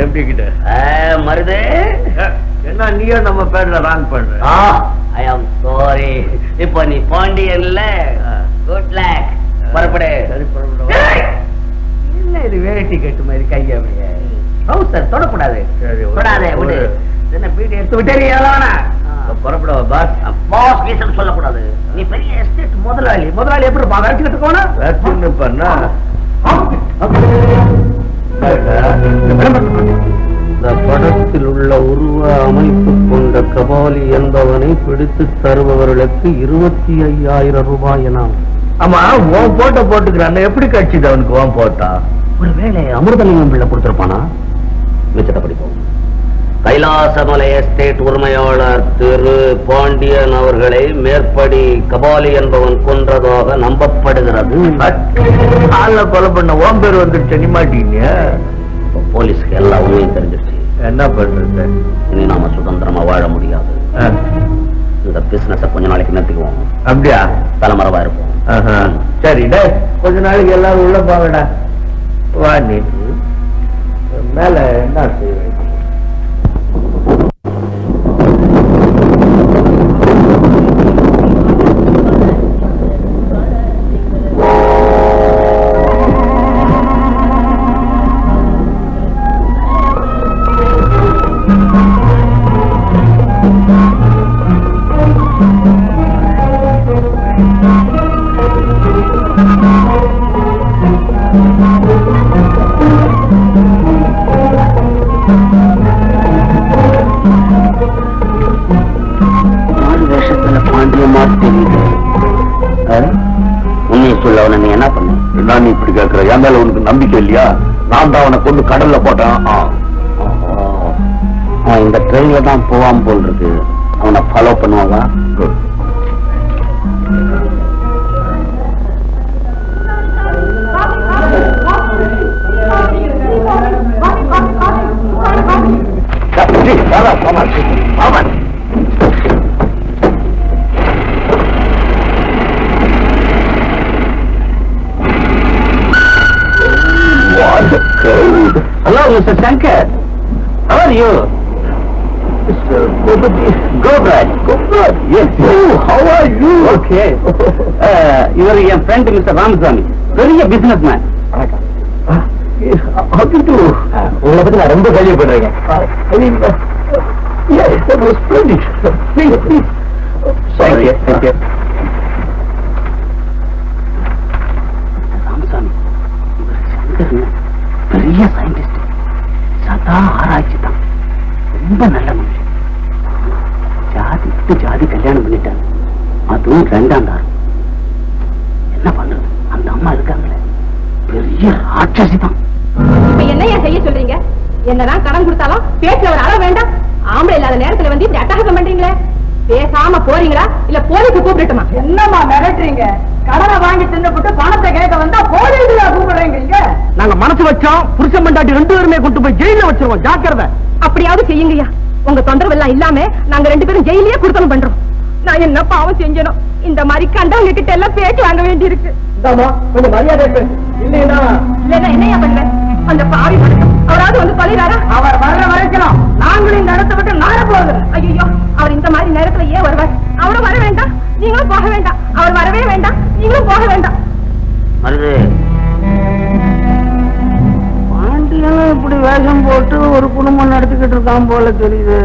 எப்படி கிட்ட மருது என்ன நீயும் நம்ம பேர்ல ராங் பண்ற? ஐ ஆம் சாரி. இப்போ நீ பாண்டியன்ல குட் லக். புறப்படு. சரி புறப்படு. என்ன இது வேட்டி கட்டு மாதிரி கையை அப்படியே ட்ரவுசர் தொடக்கூடாது. தொடாதே விடு. என்ன பீடி எடுத்து விட்டேறியாதானா? புறப்படவா பாஸ்? பாஸ் கீசன் சொல்லக்கூடாது. நீ பெரிய எஸ்டேட் முதலாளி. முதலாளி எப்படி வச்சுக்கிட்டு போனா வேட்சுன்னு பண்ணா இந்த படத்தில் உள்ள உருவ அமைப்பு கொண்ட கபாலி என்பவனை பிடித்து தருபவர்களுக்கு 25,000 ரூபாய் என. ஆமா உன் போட்டோ போட்டுக்கிறான். எப்படி கட்சிது அவனுக்கு உன் போட்டா? ஒருவேளை அமிர்தலிங்கம் பிள்ளை கொடுத்திருப்பானா? மிச்சத்தை படிப்போம். கைலாசமலை எஸ்டேட் உரிமையாளர் திரு பாண்டியன் அவர்களை மேற்படி கபாலி என்பவன் கொன்றதாக நம்பப்படுகிறது. கொலை பண்ண ஓம் பேர் வந்துருச்சு. நீ மாட்டீங்க. போலீஸ்க்கு எல்லா உண்மையும் தெரிஞ்சிருச்சு. என்ன பண்றது? இனி நாம சுதந்திரமா வாழ முடியாது. இந்த பிசினஸ கொஞ்ச நாளைக்கு நிறுத்திக்குவோம். அப்படியா? தலைமறைவா இருப்போம். சரி கொஞ்ச நாளைக்கு எல்லாரும் உள்ள போங்கடா. வா நீ மேல என்ன செய்வேன்? என்ன பண்ண? நான் இப்படி கேட்கிற என் மேல உனக்கு நம்பிக்கை இல்லையா? நான் தான் அவனை கொண்டு கடல்ல போட்டேன். இந்த ட்ரெயின்ல தான் போவாம போல் இருக்கு. அவனை ஃபாலோ பண்ணுவாங்க. Hello, Mr. Shankar. How are you? Mr. Gobrat. Gobrat? Yes. Oh, how are you? Okay. You are your friend, Mr. Ramaswamy. Very a businessman. How do you do? உங்களை பத்தி நான் ரொம்ப கேள்விப்படுறேன். I mean, yes, that was splendid. Please, please. Sorry. Thank you. Ramasamy, இவர் சங்கர் பெரிய scientist. சதா ஆராய்ச்சி தான். ரொம்ப நல்ல மனுஷன். ஜாதி கல்யாணம் பண்ணிட்டாங்க. அதுவும் 2ஆம் தாரம். என்ன பண்றது? அந்த அம்மா இருக்காங்களே பெரிய ராட்சசி தான். என்னையா செய்ய சொல்றீங்க? என்னதான் கடன் கொடுத்தாலும் பேசுற ஒரு அளவு வேண்டாம். ஆம்பளை இல்லாத நேரத்துல வந்து இப்படி அட்டகாசம் பண்றீங்களே. பேசாம போறீங்களா இல்ல போலீஸ் கூப்பிட்டுமா? என்னமா மிரட்டுறீங்க? கடனை வாங்கி தின்னுபிட்டு பணத்தை கேட்க வந்தா போலீஸ்ல கூப்பிடுறீங்க. நாங்க மனசு வச்சோம். புருஷன் பண்டாட்டி 2 பேருமே கொண்டு போய் ஜெயில வச்சிருவோம். ஜாக்கிரதை. அப்படியாவது செய்யுங்கய்யா. உங்க தொந்தரவு எல்லாம் இல்லாம நாங்க 2 பேரும் ஜெயிலே கொடுத்தணும் பண்றோம். நான் என்ன பாவம் செஞ்சனும்? இந்த மாதிரி கண்டவங்க கிட்ட எல்லாம் பேச்சு வாங்க வேண்டி இருக்கு. கொஞ்சம் மரியாதை இல்லையா? இல்லன்னா என்னையா பண்றேன்? அந்த பாவி மனுஷன் அவராவது வந்து தொலைறாரா? அவர் வர்ற வரைக்கும் நாங்களும் இந்த இடத்தை விட்டு நாட போகுது. ஐயோ, அவர் இந்த மாதிரி நேரத்துல ஏன் வருவார்? அவரும் வர வேண்டாம், நீங்களும் போக வேண்டாம். அவர் வரவே வேண்டாம், நீங்களும் போக வேண்டாம். மருது, பாண்டியனும் இப்படி வேஷம் போட்டு ஒரு குடும்பம் நடத்திக்கிட்டு இருக்கான் போல தெரியுது.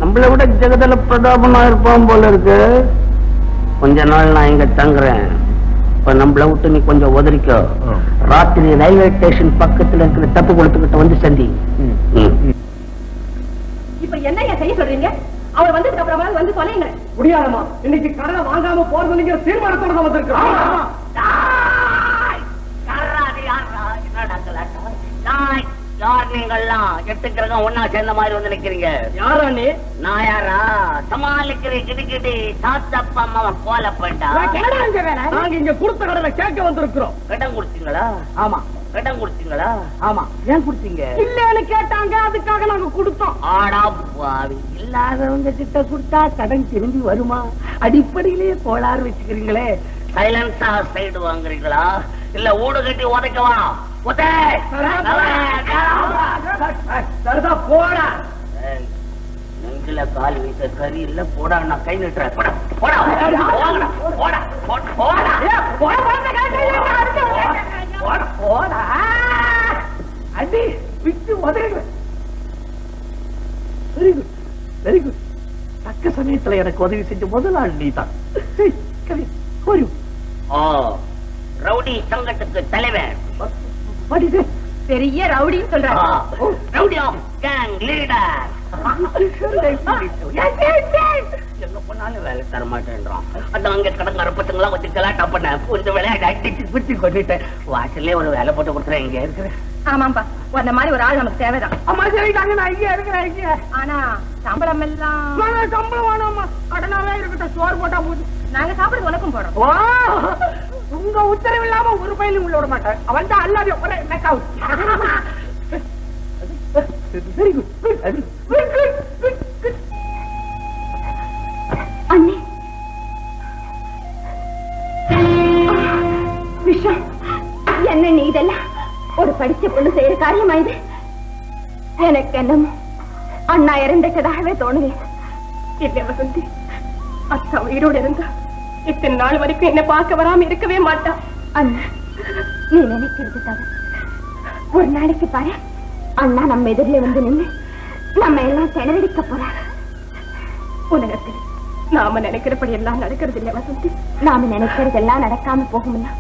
நம்மளை விட ஜெகதல பிரதாபனா இருப்பான் போல இருக்கு. கொஞ்ச நாள் நான் இங்க தங்குறேன். இப்ப நம்மளை விட்டு நீ கொஞ்சம் ஒதுரிக்கோ. ராத்திரி ரயில்வே ஸ்டேஷன் பக்கத்துல இருக்கிற தப்பு கொடுத்துக்கிட்ட வந்து சந்தி. இப்ப என்ன செய்ய சொல்றீங்க? அவர் வந்ததுக்கு அப்புறமா வந்து தொலைங்க. முடியாதமா, இன்னைக்கு கடனை வாங்காம போறது நீங்க தீர்மானத்தோட வந்திருக்கோம். யார் நீங்கள்லாம் 8 கிரகம் ஒன்னா சேர்ந்த மாதிரி வந்து நிக்கிறீங்க? யாரா நீ? நான் யாரா? சமாளிக்கிறேன் கிடுகிடி சாத்தப்பா அம்மாவை கோல போயிட்டா. நாங்க இங்க கொடுத்த கடனை கேட்க வந்திருக்கிறோம். கடன் கொடுத்தீங்களா? ஆமா. கடன் கொடுத்தீங்களா? ஆமா. ஏன் கொடுத்தீங்க? இல்லன்னு கேட்டாங்க, அதுக்காக நாங்க கொடுத்தோம். ஆடா பாவி, இல்லாதவங்க கிட்ட கொடுத்தா கடன் திரும்பி வருமா? அடிப்படையிலேயே கோளாறு வச்சுக்கிறீங்களே. சைலன்ஸா சைடு வாங்குறீங்களா இல்ல ஊடு கட்டி உதைக்கவா? சரிதா போடா. நெஞ்சில கால் வீச கறி இல்ல போடா, நான் கை நிட்டுறேன். போடா போடா போடா போடா போடா போடா அடி விட்டு உதறிடுவேன். Very good very good. தக்க சமயத்துல எனக்கு உதவி செஞ்ச முதல் ஆள் நீ தான். ரவுடி சங்கத்துக்கு தலைவர். பெரிய ரவுடின்னு சொல்றாரு. Rowdy of gang leader. எங்க போனாலும் வேலை தர மாட்டேன்றான். அந்த அங்க கடங்க ரப்பத்துங்களா வச்சு கலாட்டா பண்ண இந்த விளையாட்டு அடிச்சு பிடிச்சு கொண்டுட்டேன். வாசல்லே ஒரு வேலை போட்டு கொடுத்துறேன். இங்க இருக்கிறேன். ஆமாம்பா, அந்த மாதிரி ஒரு ஆள் நமக்கு தேவைதான். அம்மா சரிதாங்க, நான் இங்கே இருக்கிறேன். இங்கே ஆனா சம்பளம் எல்லாம் சம்பளம் வேணாமா, கடனாவே இருக்கட்டும். சோறு போட்டா போது நாங்க சாப்பிடுறது உனக்கும் போறோம். உங்க உத்தரவு இல்லாம ஒரு பயிலும் உள்ள விட மாட்டேன். அவன் தான் அல்லாத வெரி குட். அண்ணே விஷம் என்ன நீ இதெல்லாம் ஒரு படிச்ச பொண்ணு செய்யற காரியமா இது? எனக்கு என்னமோ அண்ணா இறந்துட்டதாகவே தோணுது. இல்ல வசந்தி, அக்கா உயிரோடு இருந்தா இத்தனை நாள் வரைக்கும் என்ன பார்க்க வராம இருக்கவே மாட்டா. அண்ணா நீ நினைக்கிறது தவிர ஒரு நாளைக்கு பாரு, அண்ணா நம்ம எதிரில வந்து நின்று நம்ம எல்லாம் திணறடிக்க போறாரு. உலகத்தில் நாம நினைக்கிறபடி எல்லாம் நடக்கிறது இல்லையா வசந்தி? நாம நினைக்கிறதெல்லாம் நடக்காம போகும்னா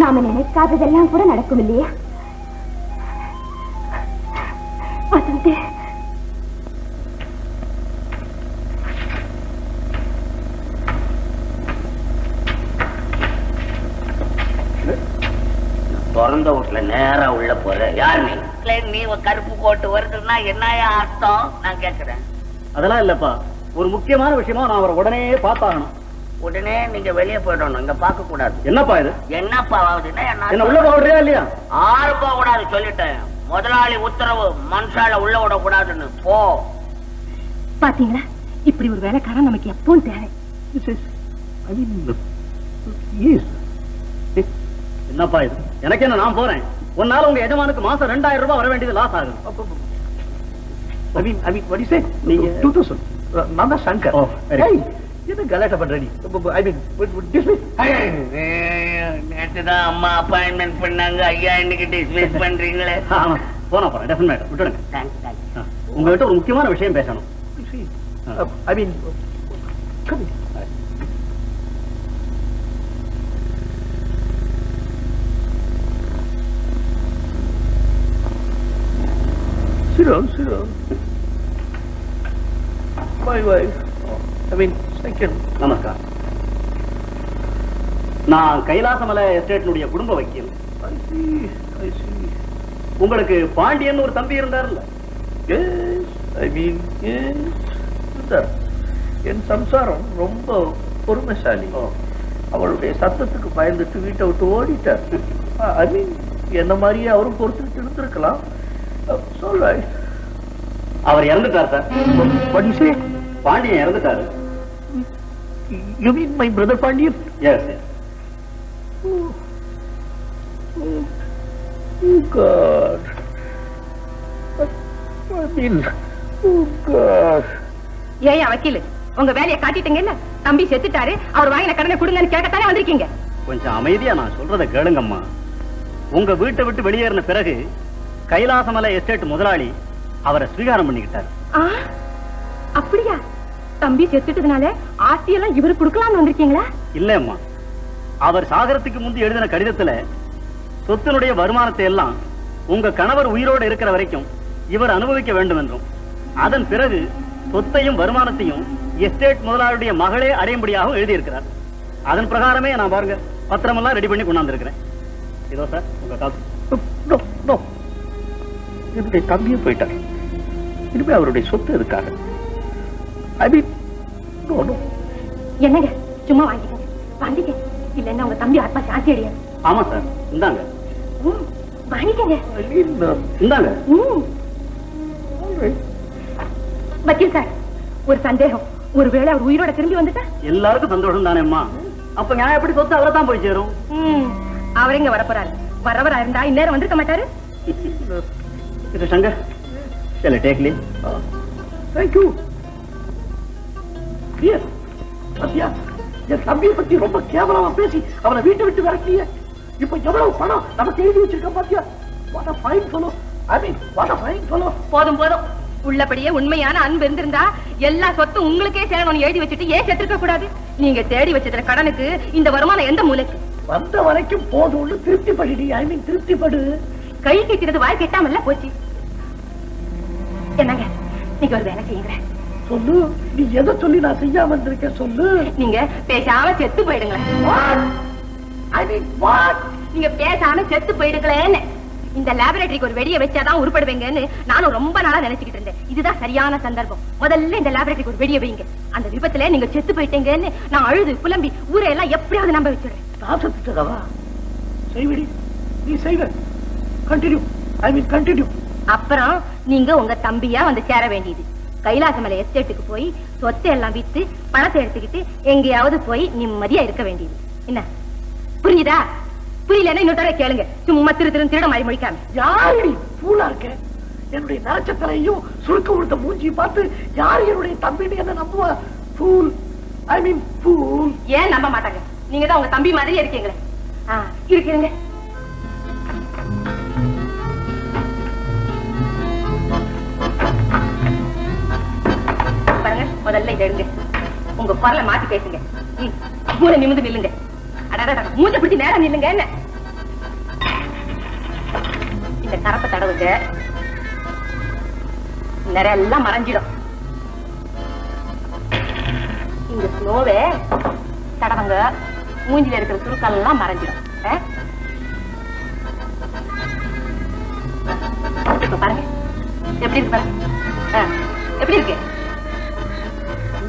நாம நினைக்காததெல்லாம் கூட நடக்கும் இல்லையா வசந்தி? பிறந்த வீட்டுல நேரா உள்ள போற. யார் நீ? நீ கருப்பு கோட்டு வருதுன்னா என்ன அர்த்தம் நான் கேக்குறேன். அதெல்லாம் இல்லப்பா, ஒரு முக்கியமான விஷயமா நான் அவரை உடனே பார்த்தாகணும். உடனே நீங்க வெளியே போயிடணும், இங்க பார்க்க கூடாது. என்னப்பா இது? என்னப்பா ஆகுதுன்னா என்ன உள்ள போடுறியா இல்லையா? ஆறு போக கூடாது சொல்லிட்டேன். முதலாளி உத்தரவு, மனுஷால உள்ள விட கூடாதுன்னு. போ. பாத்தீங்களா, இப்படி ஒரு வேலைக்காரன் நமக்கு எப்பவும் தேவை. என்னப்பா இது? எனக்கு என்ன, நான் போறேன். உன்னால உங்க எஜமானுக்கு மாசம் 2000 ரூபாய் வர வேண்டியது லாஸ் ஆகுது. நீங்க 2000 நான் தான் சங்கர். என்ன கலாட்டா பண்ற நீ? நேற்றுதான் அம்மா அப்பாயின்மெண்ட் பண்ணாங்க. ஐயா இன்னைக்கு டிஸ்மிஸ் பண்றீங்களே. போனா போறேன், டெஃபினட் விட்டுடுங்க. உங்ககிட்ட ஒரு முக்கியமான விஷயம் பேசணும். Sit down. My wife. Second. நமஸ்கார். நான் கைலாசமலை எஸ்டேட்டினுடைய குடும்ப வக்கீல். I see. உங்களுக்கு பாண்டியன் ஒரு தம்பி இருந்தார்ல? Yes. என் சம்சாரம் ரொம்ப பொறுமைசாலி. அவளுடைய சத்தத்துக்கு பயந்துட்டு வீட்டை விட்டு ஓடிட்டார். என்ன மாதிரியே அவரும் பொறுத்துட்டு இருந்திருக்கலாம். அவர் இறந்துட்டார் sir. What you say? Pandian இறந்துட்டாரு. You mean my brother Pandian? Yes. Oh God. God. ஏன் வக்கீல், உங்க வேலையை காட்டிட்டீங்கல்ல? தம்பி செத்துட்டாரு, அவர் வாங்கின கடனை கொடுங்கன்னு கேட்கத்தானே வந்திருக்கீங்க. கொஞ்சம் அமைதியா நான் சொல்றத கேளுங்கம்மா. உங்க வீட்டை விட்டு வெளியேறின பிறகு கைலாசமலை எஸ்டேட் முதலாளி அவரை ஸ்வீகாரம் பண்ணிக்கிட்டார். அப்படியா? தம்பி செத்துட்டதுனால ஆஸ்தியெல்லாம் இவரு கொடுக்கலாம்னு வந்திருக்கீங்களா? இல்லம்மா, அவர் சாகரத்துக்கு முந்தி எழுதின கடிதத்துல சொத்தினுடைய வருமானத்தை எல்லாம் உங்க கணவர் உயிரோடு இருக்கிற வரைக்கும் இவர் அனுபவிக்க வேண்டும் என்றும், அதன் பிறகு சொத்தையும் வருமானத்தையும் எஸ்டேட் முதலாளியுடைய மகளே அடையும்படியாகவும் எழுதியிருக்கிறார். அதன் பிரகாரமே நான் பாருங்க பத்திரமெல்லாம் ரெடி பண்ணி கொண்டாந்துருக்கிறேன். இதோ சார் உங்க காசு. என்னுடைய தம்பியும் போயிட்டார். இனிமே அவருடைய சொத்து இருக்காங்க. என்னங்க சும்மா வாங்கிக்க, இல்லன்னா உங்க தம்பி ஆத்மா சாந்தி அடையாது. ஆமா சார், இந்தாங்க. வாங்கிக்கங்க. இந்தாங்க. வக்கீல் சார், ஒரு சந்தேகம். ஒருவேளை அவர் உயிரோட திரும்பி வந்துட்டா? எல்லாருக்கும் சந்தோஷம் தானேம்மா. அப்ப நான் எப்படி சொத்து அவரை தான் போய் சேரும். அவரைங்க வரப்போறாரு. வரவரா இருந்தா இந்நேரம் வந்திருக்க மாட்டாரு. Shankar, Shall I take leave? Thank you. Dear, Sathya, என் தம்பியை பத்தி ரொம்ப கேவலமா பேசி அவனை வீட்டை விட்டு விரட்டிய. இப்ப எவ்வளவு பணம் நமக்கு எழுதி வச்சிருக்க பாத்தியா? What a fine fellow. I mean, what a fine fellow. போதும் போதும். உள்ளபடியே உண்மையான அன்பு இருந்திருந்தா எல்லா சொத்தும் உங்களுக்கே சேரணும்னு எழுதி வச்சுட்டு ஏன் செத்துக்க கூடாது? நீங்க தேடி வச்சதுல கடனுக்கு இந்த வருமானம் எந்த மூலைக்கு? வந்த வரைக்கும் போதும்னு திருப்தி படுடி. I mean, திருப்தி படு. கை கெட்டினது வாய் கெட்டாமல்ல போச்சு. என்னங்க நீங்க ஒரு வேலை செய்யுங்க. சொல்லு, நீ எதை சொல்லி நான் செய்யாம வந்திருக்க சொல்லு. நீங்க பேசாம செத்து போயிடுங்களேன். I mean, what? நீங்க பேசாம செத்து போயிடுங்களேன்னு. இந்த லேபரேட்டரிக்கு ஒரு வெடியை வச்சாதான் உருப்படுவீங்கன்னு நானும் ரொம்ப நாளா நினைச்சுக்கிட்டு இருந்தேன். இதுதான் சரியான சந்தர்ப்பம். முதல்ல இந்த லேபரேட்டரிக்கு ஒரு வெடியை வைங்க. அந்த விபத்துல நீங்க செத்து போயிட்டீங்கன்னு நான் அழுது புலம்பி ஊரையெல்லாம் எப்படியாவது நம்ப வச்சிடுறேன். நான் செத்துட்டதவா? செய்விடி, நீ செய்வ. கண்டினியூ. I mean, continue. அப்புறம் நீங்க உங்க தம்பியா வந்து சேர வேண்டியது. கைலாசமலை எஸ்டேட்டுக்கு போய் சொத்தை எல்லாம் வித்து பணத்தை எடுத்துக்கிட்டு எங்கேயாவது போய் நிம்மதியா இருக்க வேண்டியது. என்ன புரிஞ்சுதா? புரியலன்னா இன்னொரு கேளுங்க. சும்மா திருட மாதிரி முடிக்காம. யாரு பூலா இருக்க? என்னுடைய நட்சத்திரையும் சுருக்க கொடுத்த மூஞ்சியை பார்த்து யாரு என்னுடைய தம்பின்னு என்ன நம்புவா? பூல். ஐ மீன் பூல். ஏன் நம்ப மாட்டாங்க? நீங்க தான் உங்க தம்பி மாதிரி இருக்கீங்களே. இருக்கீங்க. பாருங்க, முதல்ல இதை எடுங்க. உங்க குரலை மாத்தி பேசுங்க. மூளை நிமிந்து நில்லுங்க. மூஞ்ச பிடிச்சி நேரம் நில்லுங்க. என்ன இந்த கரப்பை தடவுங்க. நிறைய எல்லாம் மறைஞ்சிடும். இந்த ஸ்னோவே தடவங்க. மூஞ்சில இருக்கிற சுருக்கம் எல்லாம் மறைஞ்சிடும். இப்ப பாருங்க எப்படி இருக்கு பாருங்க. எப்படி இருக்கு?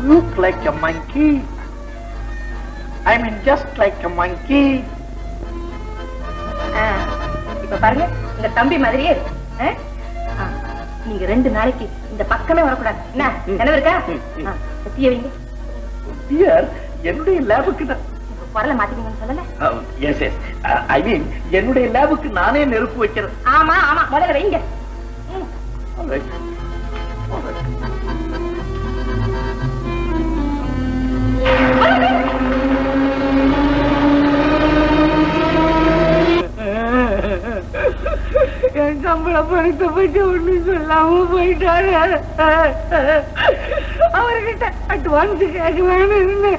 Look like a monkey. I mean, just like a monkey. இப்ப பாருங்க, இந்த தம்பி மாதிரியே இருக்கு. நீங்க 2 நாளைக்கு இந்த பக்கமே வரக்கூடாது. என்ன நினைவு இருக்கா? தீய வைங்க. டியர், என்னுடைய லேபுக்கு குரலை மாத்திக்கணும்னு சொல்லல. S S. ஐ மீன், என்னுடைய லேபுக்கு நானே நெருப்பு வைக்கிறேன். ஆமா ஆமா, முதல்ல வைங்க. என் சம்பள பணத்தை பற்றி ஒண்ணு சொல்லாம போயிட்டாரு. அவர்கிட்ட அட்வான்ஸ் கேட்க வேணும்னு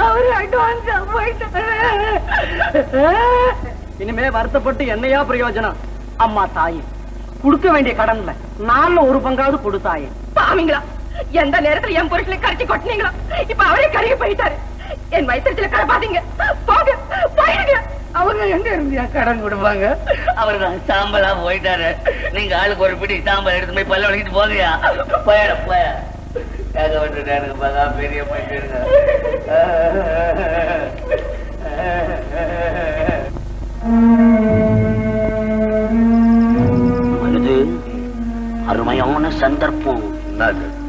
அவரு அட்வான்ஸா போயிட்டாரு. இனிமே வருத்தப்பட்டு என்னையா பிரயோஜனம்? அம்மா தாயே, கொடுக்க வேண்டிய கடன்ல 4 பங்காவது கொடுத்தாயே. பாவீங்களா, எந்த நேரத்துல என் புருஷனை கரைச்சி கொட்டினீங்களா? இப்ப அவரே கருகி போயிட்டாரு. என் வயிற்றுல கடை பாத்தீங்க. போங்க, போயிடுங்க. அவங்க எங்க இருந்தியா கடன் கொடுப்பாங்க? அவரு சாம்பலா போயிட்டாரு. நீங்க ஆளுக்கு ஒரு பிடி சாம்பல் எடுத்து போய் பல்ல வலிக்கிட்டு போங்கயா. போயிட போய கேட்க விட்டுட்டாருங்க. பகா பெரிய போயிட்டு அருமையான சந்தர்ப்பம்.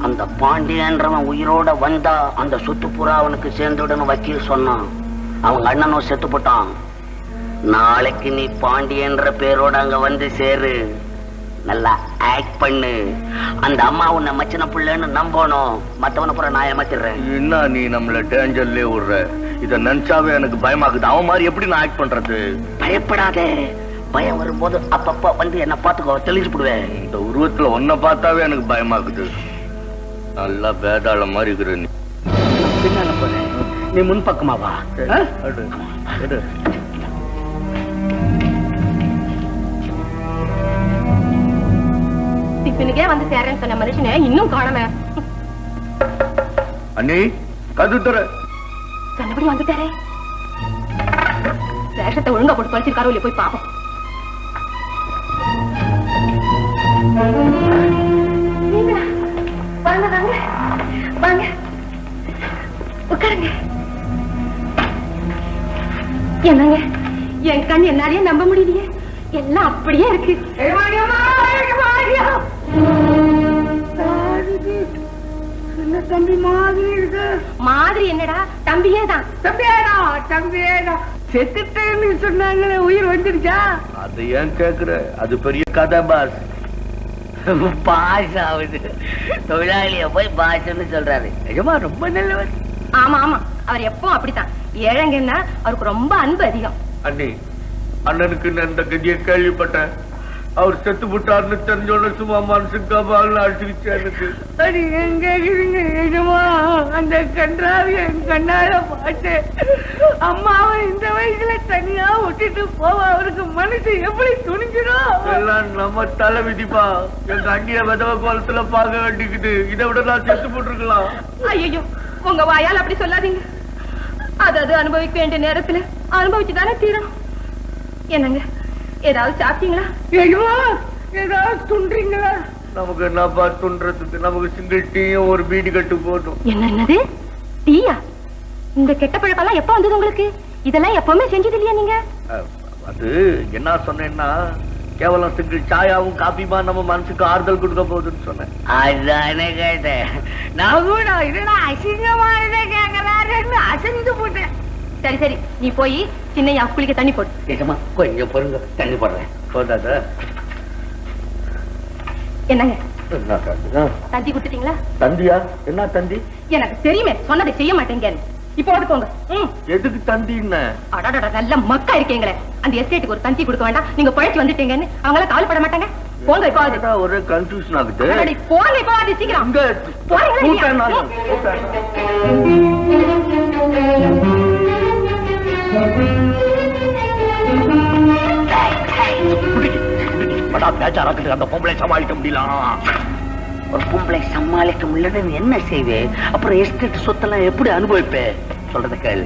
அந்த பாண்டியன்றவன் உயிரோட வந்தா அந்த சொத்து புறா அவனுக்கு சேர்ந்துடணும் வக்கீல் சொன்னான். அவங்க அண்ணனும் செத்து போட்டான். நாளைக்கு நீ பாண்டியன்ற பேரோட அங்க வந்து சேரு. நல்லா ஆக்ட் பண்ணு. அந்த அம்மா உன்னை மச்சின புள்ளன்னு நம்பணும். மத்தவனை புற நான் ஏமாத்திடுறேன். என்ன நீ நம்மள டேஞ்சர்லயே விடுற? இத நினைச்சாவே எனக்கு பயமாக்குது. அவன் மாதிரி எப்படி நான் ஆக்ட் பண்றது? பயப்படாதே. பயம் வரும்போது அப்பப்ப வந்து என்ன பாத்துக்கோ, தெளிச்சு போடுவேன். இந்த உருவத்துல ஒன்ன பார்த்தாவே எனக்கு பயமாக்குது. நல்லா வேதாள மாதிரி இருக்கிற நீ. பின்னால போறேன், நீ முன்பக்கமா வா. டிஃபனுக்கே வந்து சேரேன்னு சொன்ன மனுஷனே இன்னும் காணமே. அண்ணி கது தர சொன்னபடி வந்துட்டாரே. வேஷத்தை ஒழுங்கா போட்டு பழிச்சிருக்காரோ இல்லையா போய் பாப்போம். வாங்க வாங்க வாங்க, உட்காருங்க. என்னங்க, என் கண் என்னாலேயே நம்ப முடியலையே. எல்லாம் அப்படியே இருக்கு. தம்பி மாதிரி இருக்கு. மாதிரி என்னடா, தம்பியே தான். தம்பியேதான் செத்துட்டேன்னு சொன்னாங்களே, உயிர் வந்துருச்சா? அது ஏன் கேக்குற? அது பெரிய கதை பாஸ். பாஸ் ஆகுது. தொழிலாளிய போய் பாஸ்ன்னு சொல்றாரு. நிஜமா ரொம்ப நல்லவர். ஆமா ஆமா, அவர் எப்பவும் அப்படித்தான். ஏழைங்கன்னா அவருக்கு ரொம்ப அன்பு அதிகம். அண்ணி, அண்ணனுக்கு நான் இந்த கதியை கேள்விப்பட்டேன். அவர் செத்து விட்டாருன்னு தெரிஞ்சோன்னு சும்மா மனசுக்கு அடிச்சுக்கிச்சு எனக்கு. அது எங்க நிஜமா அந்த கன்றாவி என் கண்ணால பாட்டு அம்மாவை இந்த வயசுல தனியா விட்டுட்டு போவ அவருக்கு மனசு எப்படி துணிஞ்சிடும்? எல்லாம் நம்ம தலை விதிப்பா. எங்க அண்ணிய விதவ கோலத்துல பார்க்க வேண்டிக்குது. இதை விட நான் செத்து போட்டுருக்கலாம். ஐயோ, உங்க வாயால் அப்படி சொல்லாதீங்க. அது அனுபவிக்க வேண்டிய நேரத்துல அனுபவிச்சுதானே தீரும். என்னங்க, ஏதாவது சாப்பிட்டீங்களா? ஐயோ, ஏதாவது துன்றீங்களா? நமக்கு என்னப்பா துன்றதுக்கு? நமக்கு சிங்கிள் டீயும் ஒரு பீடி கட்டு போதும். என்னது டீயா? இந்த கெட்ட பழக்கம்லாம் எப்ப வந்தது உங்களுக்கு? இதெல்லாம் எப்பவுமே செஞ்சது இல்லையா நீங்க? அது என்ன சொன்னேன்னா, கேவலம் சிங்கிள் சாயாவும் காபிமா நம்ம மனசுக்கு ஆறுதல் கொடுக்க போகுதுன்னு சொன்னேன். அதானே கேட்டேன். நான் கூட இதெல்லாம் அசிங்கமானதே கேட்கறாருன்னு அசந்து போட்டேன். சரி சரி, நீ போய் சின்னையா குளிக்க தண்ணி போடு. நிஜமா கொஞ்சம் பொருங்க, தண்ணி போடுறேன். போதாதா? என்னங்க, என்ன தந்தியா? தந்தி குடுத்துட்டீங்களா? தந்தியா? என்ன தந்தி? எனக்கு தெரியுமே, சொன்னதை செய்ய மாட்டேங்க. இப்போ போங்க. எதுக்கு தந்தின்னு? அடடட, நல்ல மக்கா இருக்கீங்களே. அந்த எஸ்டேட்டுக்கு ஒரு தந்தி கொடுக்க வேண்டாம், நீங்க பழைச்சு வந்துட்டீங்கன்னு அவங்க எல்லாம் கவலைப்பட மாட்டாங்க. போங்க இப்போ. ஒரு கன்ஃபியூஷன் ஆகுது. போங்க இப்போ, அது சீக்கிரம் அந்த பொம்பளை சமாளிக்க முடியல. ஒரு பொம்பளை சமாளிக்க முடியலன்னு என்ன செய்வே? அப்புறம் எஸ்டேட் சொத்தெல்லாம் எப்படி அனுபவிப்பே? சொல்றத கேள்.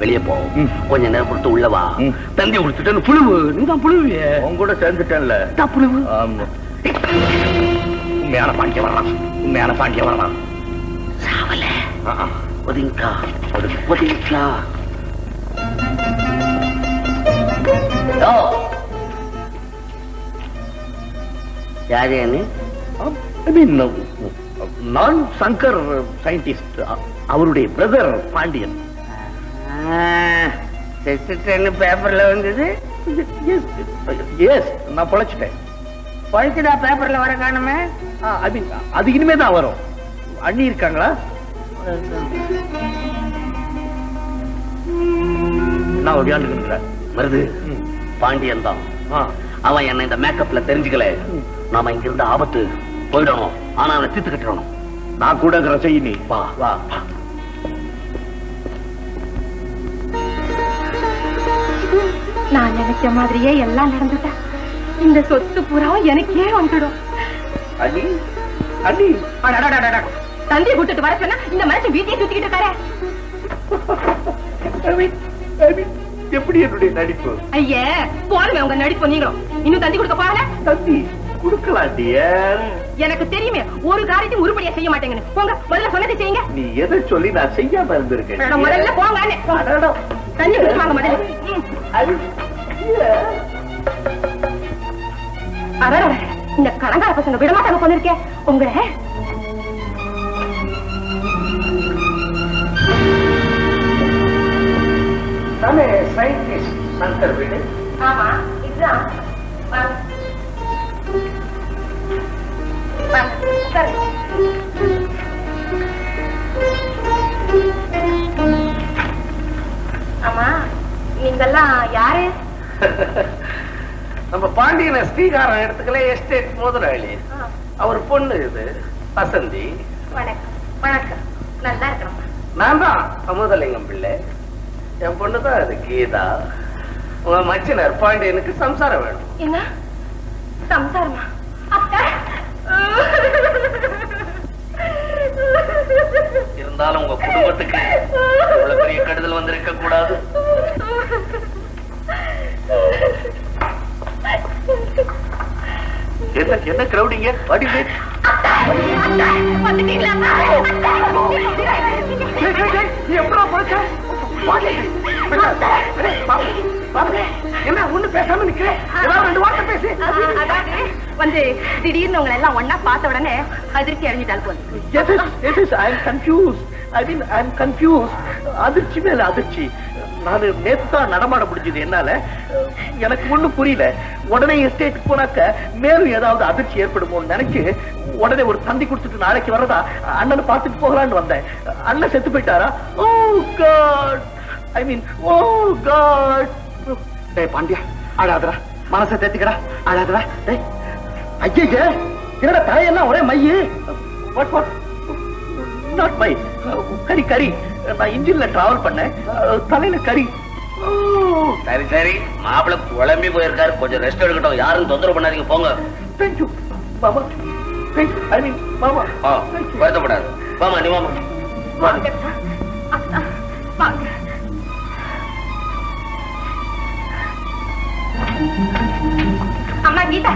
வெளியே போ, கொஞ்ச நேரம் கொடுத்து உள்ளவா. தந்தி கொடுத்துட்டு புழுவு. நீதான் புழுவியே. உங்க கூட சேர்ந்துட்டேன்ல. புழுவு. உண்மையான பாண்டிய வரலாம். உண்மையான பாண்டிய வரலாம். சாவல ஒதுங்கா, ஒதுங்கா. யாரு? நான் சங்கர் சயின்டிஸ்ட். அவருடைய பிரதர் பாண்டியன். பேப்பர்ல வந்தது. நான் பொழைச்சிட்டேன். பழிச்சுடா பேப்பர்ல வர காணுமே. அது இனிமே தான் வரும். அண்ணி இருக்காங்களா? நான் விளையாண்டு வருது. பாண்டியன் தான். அவன் என்ன இந்த மேக்கப்ல தெரிஞ்சுக்கல. நாம இங்க இருந்த ஆபத்து போயிடணும். ஆனா அவனை தீர்த்து கட்டணும். நான் கூட செய்ய. நீ வா வா. நான் நினைச்ச மாதிரியே எல்லாம் நடந்துட்டா இந்த சொத்து பூராவும் எனக்கே வந்துடும். அண்ணி, அண்ணி. தந்தையை கூட்டிட்டு வர சொன்னா இந்த மனுஷன் வீட்டையே சுத்திக்கிட்டு இருக்காரு. எப்படி என்னுடைய நடிப்பு? ஐயே, போடுமே உங்க நடிப்பு. நீங்களும் இன்னும் தந்தி கொடுக்க போகல? தந்தி கொடுக்கலாம் டியர். எனக்கு தெரியுமே ஒரு காரியத்தையும் உருப்படியா செய்ய மாட்டேங்கன்னு. போங்க, முதல்ல சொன்னதை செய்யுங்க. நீ எதை சொல்லி நான் செய்யாம இருந்திருக்கேன்? முதல்ல போங்க. தண்ணி குடிச்சுவாங்க முதல்ல. அதான் இந்த கடங்கார பசங்க விடமாட்டாங்க போனிருக்கேன் உங்களை. தானே சயின்டிஸ்ட் சங்கர் வீடு? ஆமா, இதுதான். ஆமா, நீங்கெல்லாம் யாரு? நம்ம பாண்டியன ஸ்ரீகாரம் இடத்துக்குள்ள எஸ்டேட் முதலாளி. அவர் பொண்ணு இது வசந்தி. வணக்கம். வணக்கம், நல்லா இருக்கணும். நான் தான் அமுதலிங்கம் பிள்ளை. என் பொண்ணுதான் அது கீதா. உங்க மச்சினர் பாண்டியனுக்கு சம்சாரம் வேணும். என்ன சம்சாரமா? அக்கா, இருந்தாலும் உங்க குடும்பத்துக்கு இவ்வளவு பெரிய கெடுதல் வந்திருக்க கூடாது. என்ன கிரௌடிங்க? என்ன ஒண்ணு பேசாம நிக்கிறேன்? ரெண்டு வார்த்தை பேசி. வந்து திடீர்னு உங்களை எல்லாம் ஒன்னா பார்த்த உடனே அதிர்ச்சி அடைஞ்சிட்டால் போதும். Yes, I am confused. I am confused. அதிர்ச்சி மேல அதிர்ச்சி. நான் நேத்துதான் நடமாட முடிஞ்சது என்னால. எனக்கு ஒண்ணும் புரியல. உடனே எஸ்டேட் போனாக்க மேலும் ஏதாவது அதிர்ச்சி ஏற்படுமோன்னு நினைச்சு உடனே ஒரு தந்தி கொடுத்துட்டு நாளைக்கு வர்றதா அண்ணனை பார்த்துட்டு போகலான்னு வந்தேன். அண்ணன் செத்து போயிட்டாரா? ஓ காட், ஐ மீன் ஓ காட். டேய் பாண்டியா, அழாதடா, மனசை தேத்திக்கடா, அழாதடா. டேய் ஐயா, என்னடா தலையெல்லாம் ஒரே மையு? வாட் வாட் நாட் மை கரி கரி. நான் இன்ஜின்ல டிராவல் பண்ணேன், தலையில கரி. சரி சரி, மாப்பிள்ள குழம்பி போயிருக்காரு, கொஞ்சம் ரெஸ்ட் எடுக்கட்டும், யாரும் தொந்தரவு பண்ணாதீங்க, போங்க. தேங்க்யூ மாமா, தேங்க்யூ, ஐ மீன் மாமா. வருத்தப்படாது, வாமா நீ வாமா. வாங்க வாங்க. அம்மா கீதா,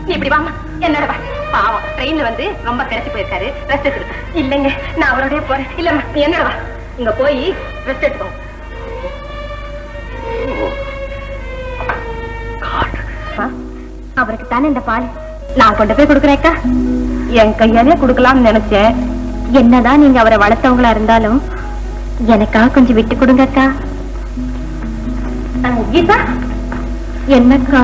நீ இப்படி வாமா, என்னோட வா. பாவம் ட்ரெயின்ல வந்து ரொம்ப கிடைச்சு போயிருக்காரு, ரெஸ்ட் எடுத்து. இல்லைங்க, நான் அவரோடய போறேன். இல்லம்மா நீ என்னோட வா, இங்க போய் ரெஸ்ட் எடுத்துக்கோ. அவருக்கு தானே இந்த பால் நான் கொண்டு போய் கொடுக்குறேக்கா. என் கையாலே கொடுக்கலாம்னு நினைச்சேன். என்னதான் நீங்க அவரை வளர்த்தவங்களா இருந்தாலும் எனக்காக கொஞ்சம் விட்டு கொடுங்கக்கா. கீதா, என்னக்கா?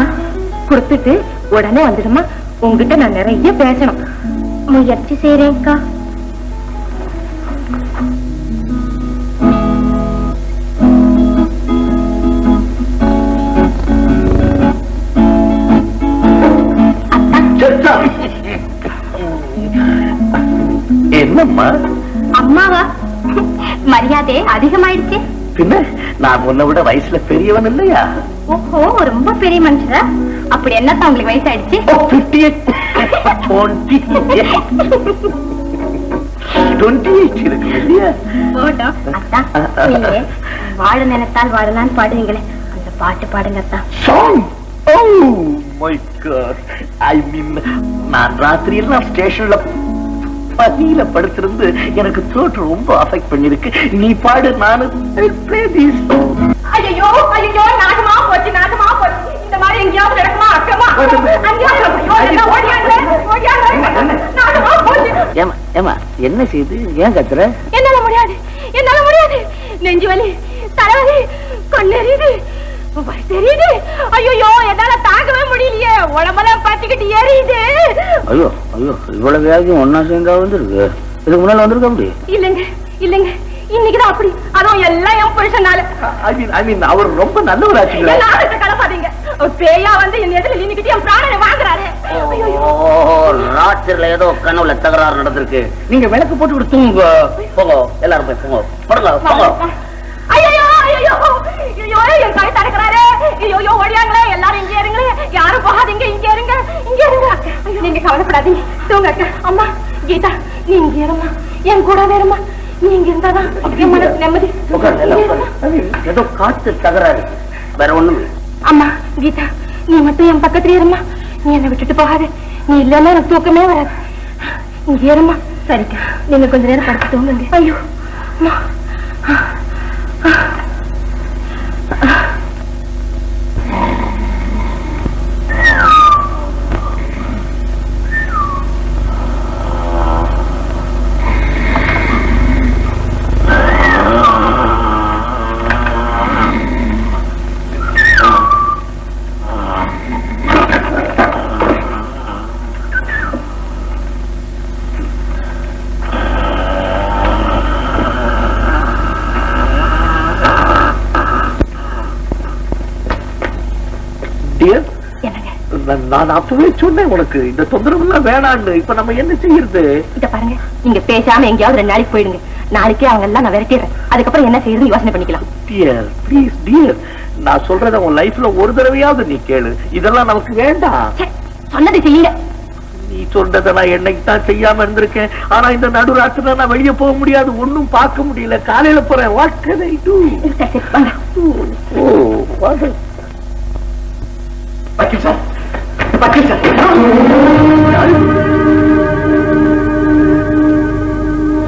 கொடுத்துட்டு உடனே வந்துடுமா? உங்ககிட்ட நான் நிறைய பேசணும். முயற்சி செய்யறேன்க்கா. என்னம்மா? அம்மாவா? மரியாதை அதிகமாயிடுச்சு. பின்ன நான் உன்னை விட வயசுல பெரியவன் இல்லையா? ஓஹோ, ரொம்ப பெரிய மனுஷரா? அப்படி என்னத்தான் உங்களுக்கு வயசாயிடுச்சு? 28 இருக்கு இல்லையா? போட்டோம் அத்தா. நீங்க வாழ நினைத்தால் வாழலான்னு பாடுவீங்களே, அந்த பாட்டு பாடுங்க அத்தா. சாங்? ஓ மை காட், ஐ மீன் நான் ராத்திரியெல்லாம் ஸ்டேஷன்ல பசியில படுத்திருந்து எனக்கு த்ரோட் ரொம்ப அஃபெக்ட் பண்ணிருக்கு. நீ பாடு, நானு play this. ஐயோ ஐயோ, நாகமா போச்சு, நாகமா போச்சு. இந்த மாதிரி எங்கேயாவது நடக்குமா? அக்கமா என்ன செய்து ஏன் கத்துற? என்னால முடியாது, என்னால முடியாது. நெஞ்சு வலி, தலைவலி, கண்ணெறியுது, தெரியுது. ஐயோ, என்னால தாங்கவே முடியலையே, உடம்பெல்லாம் பத்திக்கிட்டு எரியுது. ஐயோ ஐயோ, இவ்வளவு வேகம் ஒன்னா சேர்ந்தா வந்துருக்கு. இதுக்கு முன்னால வந்திருக்க அப்படி? இல்லைங்க இல்லைங்க, இன்னைக்குதான் அப்படி. அதுவும் எல்லாம் என் புருஷனால. ஐ மீன் அவர் ரொம்ப நல்லவராச்சுங்களா? நாளத்தை கலப்பாதீங்க. பேயா வந்து என் எதிரில் இன்னைக்கு என் பிராணனை வாங்குறாரு. ராத்திரில ஏதோ கனவுல தகராறு நடந்திருக்கு. நீங்க விளக்கு போட்டு விட்டு தூங்க. போங்க, எல்லாரும் போய் தூங்க. போங்க. ஐயோ ஐயோ ஐயோ, என் கை தடுக்கிறாரு. ஐயோ ஓடியாங்களே, எல்லாரும் இங்கே இருங்களே, யாரும் போகாதீங்க, இங்கே இருங்க, இங்கே இருங்க. ஐயோ நீங்க கவலைப்படாதீங்க, தூங்க அக்கா. அம்மா கீதா, நீ இங்க இருமா, என் கூட வேறுமா. நீங்க இருந்தாதான் என் மனசு நிம்மதி. ஏதோ காத்து தகராறு, வேற ஒண்ணும். அம்மா கீதா, நீ மட்டும் என் பக்கத்துல இருமா. நீ என்னை விட்டுட்டு போகாத. நீ இல்லன்னா எனக்கு தூக்கமே வராது. இங்க இருமா. சரிக்கா, நீங்க கொஞ்ச நேரம் படுத்து தூங்குங்க. ஐயோ நான் அப்பவே சொன்னேன் உனக்கு இந்த தொந்தரவு எல்லாம் வேணான்னு. இப்ப நம்ம என்ன செய்யறது? இத பாருங்க, நீங்க பேசாம எங்கேயாவது 2 நாளைக்கு போயிடுங்க. நாளைக்கே அவங்க எல்லாம் நான் விரட்டிடுறேன். அதுக்கப்புறம் என்ன செய்யறது யோசனை பண்ணிக்கலாம். டியர் ப்ளீஸ் டியர், நான் சொல்றத உன் லைஃப்ல ஒரு தடவையாவது நீ கேளு. இதெல்லாம் நமக்கு வேண்டாம். சொன்னதை செய்யுங்க. நீ சொல்றத நான் என்னைக்கு தான் செய்யாம இருந்திருக்கேன். ஆனா இந்த நடுராத்திரில நான் வெளியே போக முடியாது, ஒன்னும் பார்க்க முடியல. காலையில போறேன். What can I to? வக்கீல் சார், வக்கீல் சார்.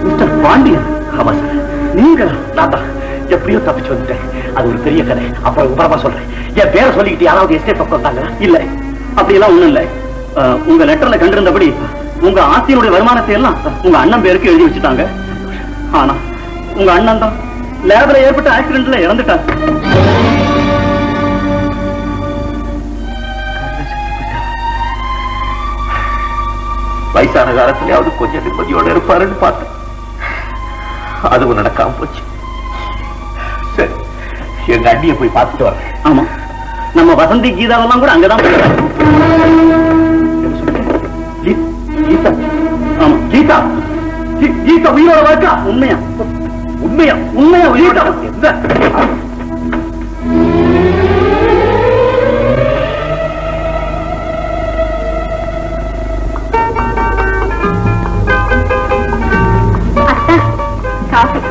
மிஸ்டர் பாண்டியன். ஆமா சார், நீங்களா? நான் தான். எப்படியோ தப்பிச்சு வந்துட்டேன். அது ஒரு பெரிய கதை, அப்புறம் விவரமா சொல்றேன். என் பேரை சொல்லிக்கிட்டு யாராவது எஸ்டேட் பக்கம் வந்தாங்களா? இல்ல, அப்படியெல்லாம் ஒண்ணும் இல்ல. உங்க லெட்டர்ல கண்டிருந்தபடி உங்க ஆஸ்தியினுடைய வருமானத்தை எல்லாம் உங்க அண்ணன் பேருக்கு எழுதி வச்சுட்டாங்க. ஆனா உங்க அண்ணன் தான் லேப்ல ஏற்பட்ட ஆக்சிடென்ட்ல இறந்துட்டான். வயசான காலத்திலேயாவது கொஞ்சம் நிம்மதியோட இருப்பாருன்னு பார்த்தேன். அதுவும் நடக்காம போச்சு. சரி, எங்க அண்ணியை போய் பார்த்துட்டு வரேன். ஆமா, நம்ம வசந்தி கீதாவெல்லாம் கூட அங்கதான் போயிருக்காங்க. கீதா? ஆமா, கீதா. கீதா உயிரோட வாழ்க்கா? உண்மையா? உண்மையா? உண்மையா உயிரோட? என்ன?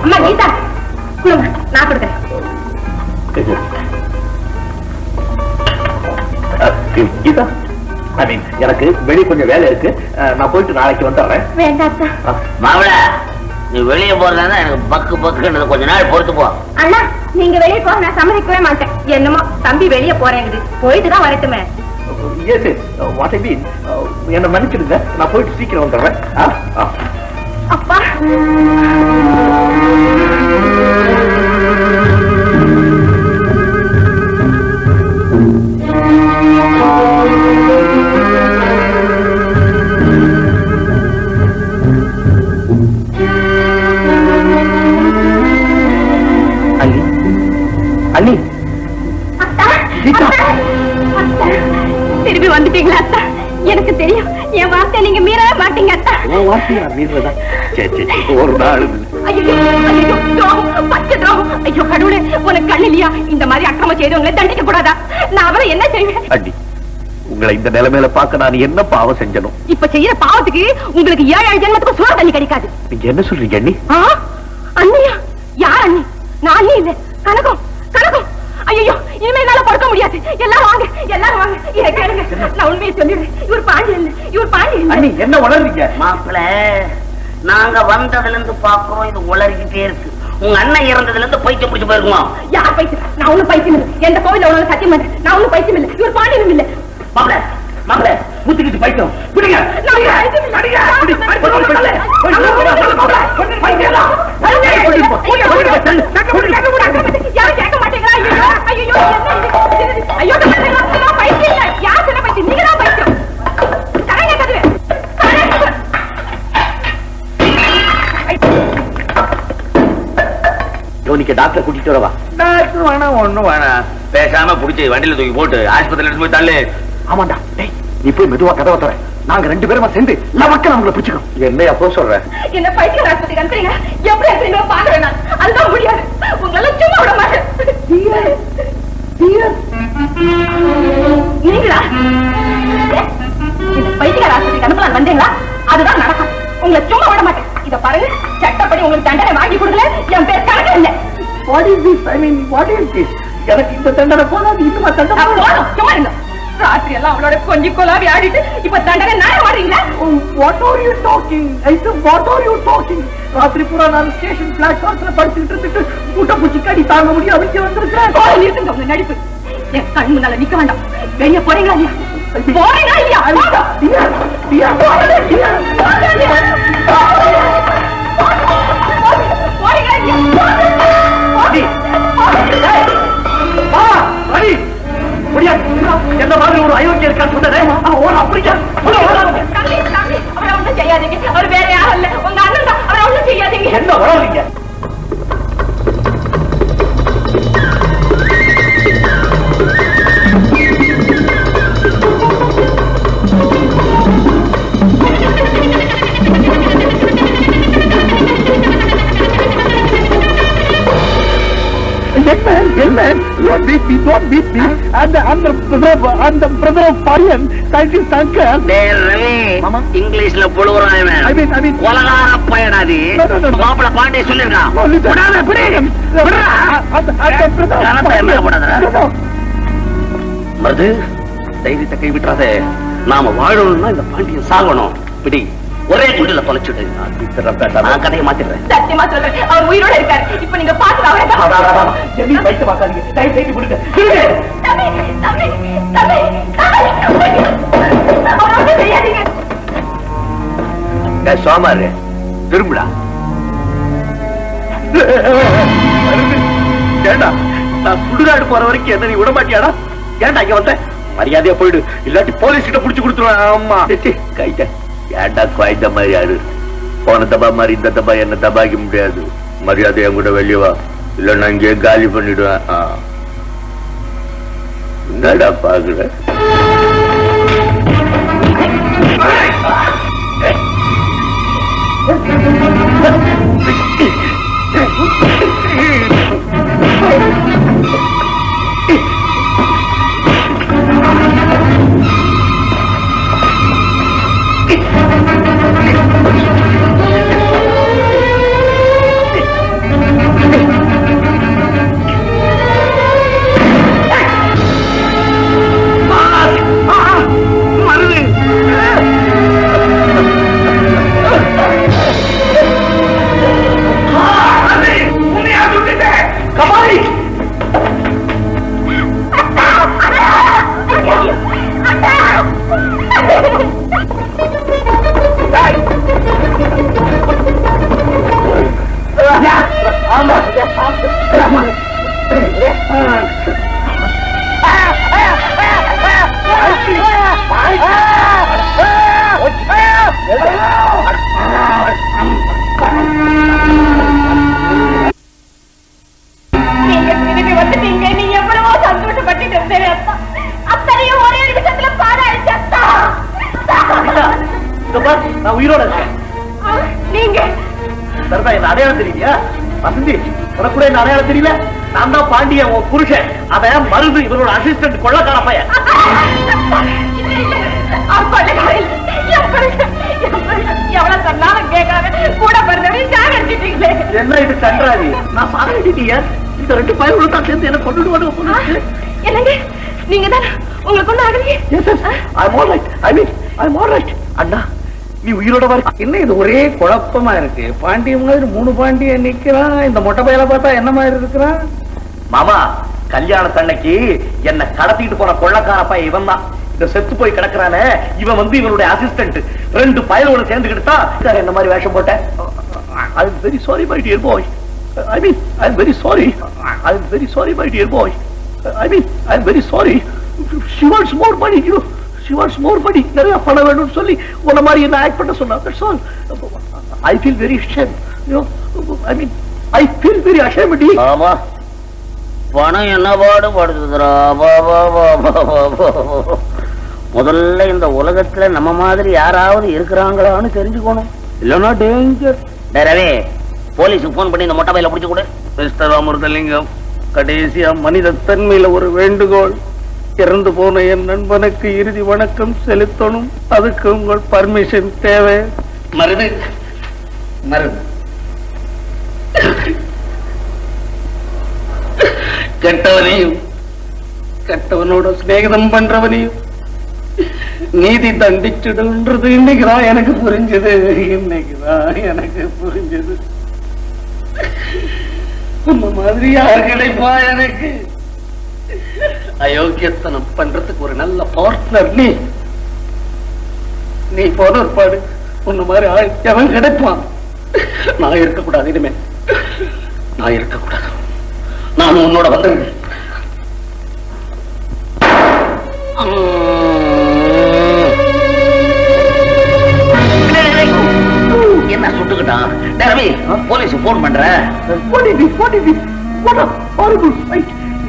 அம்மா கீதா கொடுங்க, நான் கொடுக்குறேன். கீதா, எனக்கு வெளியே கொஞ்சம் வேலை இருக்கு, நான் போயிட்டு நாளைக்கு வந்துடுறேன். வேண்டாம் மாவள, நீ வெளியே போறதா எனக்கு பக்கு பக்குன்றது, கொஞ்ச நாள் பொறுத்து போ. அண்ணா, நீங்க வெளியே போக நான் சம்மதிக்கவே மாட்டேன். என்னமோ தம்பி வெளியே போறேங்குது, போயிட்டு தான் வரட்டுமே. என்ன மன்னிச்சிடுங்க, நான் போயிட்டு சீக்கிரம் வந்துடுறேன். அப்பா அண்ணி, திரும்பி வந்துட்டீங்களா அத்தா? எனக்கு தெரியும், என் வார்த்தை நீங்க மீறவே மாட்டீங்க அத்தா. ஒரு நாள் ஐயோ கடவுளே, உனக்கு கண்ணு இல்லையா? இந்த மாதிரி அக்கிரமம் செய்தவங்களை தண்டிக்க கூடாதா? நான் அவரை என்ன செய்வேன்? அண்ணி, உங்களை இந்த நிலைமையில பார்க்க நான் என்ன பாவம் செஞ்சனும்? இப்ப செய்யற பாவத்துக்கு உங்களுக்கு 7 ஜென்மத்துக்கு சுவா தண்ணி கிடைக்காது. நீங்க என்ன சொல்றீங்க அண்ணி? அண்ணியா? யார் அண்ணி? நான் அண்ணி இல்ல, கனகம். கனகம். ஐயோ, இனிமே என்னால படுக்க முடியாது. எல்லாரும் வாங்க, எல்லாரும் வாங்க. இதை கேளுங்க, நான் உண்மையை சொல்லிடுறேன். இவர் பாண்டி இல்ல, இவர் பாண்டி இல்ல. அண்ணி, என்ன உளறீங்க? மாப்பிள்ள, நாங்க வந்ததுல இருந்து பாக்குறோம், இது உளறிக்கிட்டே இருக்கு. உங்க அண்ணன் இறந்ததுல இருந்து பைத்தியம் பிடிச்சு போயிருக்குமா? யார் பைத்தியம்? நான் ஒண்ணும் பைத்தியம் இல்லை. எந்த கோவில உணவு சத்தியம் பண்றேன், நான் ஒண்ணும் பைத்தியம் இல்லை. இவர் பாண்டியனும் இல்லை. மாப்பிள்ள, மாப்பிள்ள, முத்துக்கிட்டு பைத்தியம் பிடிங்க. யாரும் கேட்க மாட்டேங்கிறா? ஐயோ, ஐயோ, பைத்தியம் இல்லை. யார் சொன்ன பைத்தியம்? நீங்க தான் பைத்தியம். தரங்க கதுவே. யோனிக்கு டாக்டர் கூட்டிட்டு வரவா? டாக்டர் வேணாம், ஒண்ணும் வேணாம். பேசாம புடிச்சு வண்டியில தூக்கி போட்டு ஆஸ்பத்திரியில எடுத்து போய் தள்ளு. ஆமாண்டா, டேய் நீ போய் மெதுவா கதவை தர. நாங்க 2 பேருமா சேர்ந்து நமக்கு நம்மள பிடிச்சுக்கோம். என்ன அப்போ சொல்ற? என்ன பைத்தியம் ஆஸ்பத்திரிக்கு அனுப்புறீங்க? எப்படி அனுப்புறீங்க பாக்குறேன் நான். அதுதான் முடியாது. உங்களால சும்மா விட மாட்டேன். நீங்களா இந்த பைத்தியக்கார ஆஸ்பத்திரிக்கு அனுப்பலாம் வந்தீங்களா? அதுதான் நடக்கும். உங்களை சும்மா விட மாட்டேன். இத பாருங்க, சட்டப்படி உங்களுக்கு தண்டனை வாங்கி கொடுக்கல, என் பேர் கணக்கு இல்லை. What is this? I mean, what is this? எனக்கு இந்த தண்டனை போதாது, இன்னுமா தண்டனை போதும்? சும்மா இருங்க. ராத்திரி எல்லாம் அவளோட கொஞ்சி கொலாவி ஆடிட்டு இப்ப தண்டனை நாய மாறீங்களா? What are you talking? I said, what are you talking? ராத்திரி பூரா நான் ஸ்டேஷன் பிளாட்ஃபார்ம்ல படுத்துக்கிட்டு இருந்துட்டு முட்டை பூச்சி கடி தாங்க முடியாது இங்க வந்திருக்கேன். நிறுத்துங்க உங்க நடிப்பு. என் கண் முன்னால நிக்க வேண்டாம். வெளியே போறீங்களா இல்லையா? போறீங்களா இல்லையா? என்ன மாதிரி ஒரு அயோக்கிய இருக்கா சொன்னதே அப்படியா? அவரை ஒண்ணும் செய்யாதீங்க. அவர் வேற யாரும் இல்ல, உங்க அண்ணன் தான். அவரை ஒண்ணும் செய்யாதீங்க. என்ன வளர்றீங்க? Don't beat me, don't beat me. I'm the brother of Parian, scientist uncle. Mama, Englishல புழுவுறான் இவன். I mean. கொலகார பயனாதி. மாப்பிள பாண்டே சொல்லிருக்கான். விடாத, விடு. மருது, தைரியத்தை கைவிட்டுறாதே. நாம வாழணும்னா இந்த பாண்டியன் சாகணும். பிடி, ஒரே குண்டில தொலைச்சுடு. நான் கதையை மாத்திடுறேன். சத்தியமா சொல்றேன், அவர் உயிரோட இருக்காரு. இப்ப நீங்க பாத்து அவரை வைத்து பார்க்காதீங்க, தயவு செய்து விடுங்க. சோமாரு திரும்புடா. ஏண்டா நான் சுடுகாடு போற வரைக்கும் என்ன நீ விட மாட்டியாடா? ஏண்டா இங்க வந்த? மரியாதையா போயிடு, இல்லாட்டி போலீஸ் கிட்ட புடிச்சு கொடுத்துருவேன். ஆமா கைட்ட ஏண்டா குவாய்ந்த மாதிரி ஆடு. போன தபா மாதிரி இந்த தபா என்ன தபாக்க முடியாது. மரியாதையா கூட வெளியே வா, இல்ல நான் இங்கே காலி பண்ணிடுவேன். என்னடா பாக்குற? நான் உயிரோட இருக்கேன். நீங்க சரதா என்ன அடையாளம் தெரியலையா? வசந்தி உனக்கு கூட என்ன அடையாளம் தெரியல? நான் தான் பாண்டியன், உன் புருஷன். அவன் மருது, இவரோட அசிஸ்டன்ட், கொள்ளக்கார பையன். எவ்வளவு சொன்னாலும் கேட்காம கூட பிறந்தவரையும் சாகடிச்சிட்டீங்களே. என்ன இது கன்றாவி? நான் சாகடிச்சிட்டீங்க. இந்த 2 பயங்களும் தான் சேர்ந்து என்ன கொண்டுட்டு வந்து என்னங்க நீங்க தான் உங்களுக்கு ஒண்ணு ஆகலையே? அண்ணா நீ உயிரோட வர. என்ன இது ஒரே குழப்பமா இருக்கு? பாண்டிய மாதிரி 3 பாண்டியன் நிக்கிறான். இந்த மொட்டை பையல பார்த்தா என்ன மாதிரி இருக்கிறான்? மாமா கல்யாணத்தன்னைக்கு என்ன கடத்திட்டு போன கொள்ளக்கார பையன் இவன் தான். இந்த செத்து போய் கிடக்குறானே இவன் வந்து இவனுடைய அசிஸ்டன்ட். 2 பயலோட சேர்ந்துக்கிட்டு தான் என்ன மாதிரி வேஷம் போட்டேன். I'm very sorry my dear boy. I'm very sorry. I'm very sorry my dear boy. I'm very sorry. She wants more money, you know. She wants more money. நிறைய பணம் வேணும்னு சொல்லி உன்ன மாதிரி என்ன ஆக்ட் பண்ண சொன்னா. That's all. I feel very ashamed. You know, I feel very ashamed. ஆமா பணம் என்ன பாடுபடுத்துறா. முதல்ல இந்த உலகத்துல நம்ம மாதிரி யாராவது இருக்கிறாங்களான்னு தெரிஞ்சுக்கணும். இல்லன்னா டேஞ்சர். ரவி போலீஸுக்கு போன் பண்ணி இந்த மொட்டை பையில பிடிச்சு கொடு. மிஸ்டர் அமிர்தலிங்கம், கடைசியா மனித தன்மையில ஒரு வேண்டுகோள். இறந்து போன என் நண்பனுக்கு இறுதி வணக்கம் செலுத்தணும். அதுக்கு உங்கள் பர்மிஷன் தேவை. மருது மருது கெட்டவனையும் கெட்டவனோட சிநேகிதம் பண்றவனையும் நீதி தண்டிச்சிடுன்றது இன்னைக்குதான் எனக்கு புரிஞ்சது. இன்னைக்குதான் எனக்கு புரிஞ்சது. உன்ன மாதிரி யாரு கிடைப்பா எனக்கு? அயோக்கியத்தனம் பண்றதுக்கு ஒரு நல்ல பார்ட்னர் நீ போன ஒருபாடு உன்ன மாதிரி ஆள் எவன் கிடைப்பான்? நான் இருக்கக்கூடாது. இனிமே நான் இருக்கக்கூடாது. நான் உன்னோட வந்துருங்க. என்ன சுட்டுக்கிட்டான்? ரவி போலீஸ் போன் பண்றேன். What a horrible fight.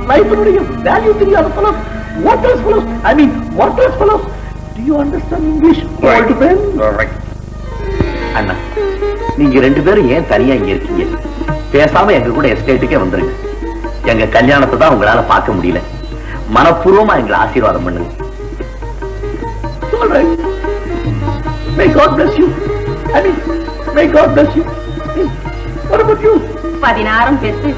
Life-உடைய value தெரியாத fellows. Worthless fellows. Worthless fellows. Do you understand English? Old man? அண்ணா நீங்க 2 பேரும் ஏன் தனியா இங்க இருக்கீங்க? பேசாம எங்க கூட எஸ்டேட்டுக்கே வந்துருங்க. எங்க கல்யாணத்தை தான் உங்களால பார்க்க முடியல. மனப்பூர்வமா எங்களை ஆசீர்வாதம் பண்ணுங்க. All right. May God bless you. May God bless you. What about you? 16 பெற்று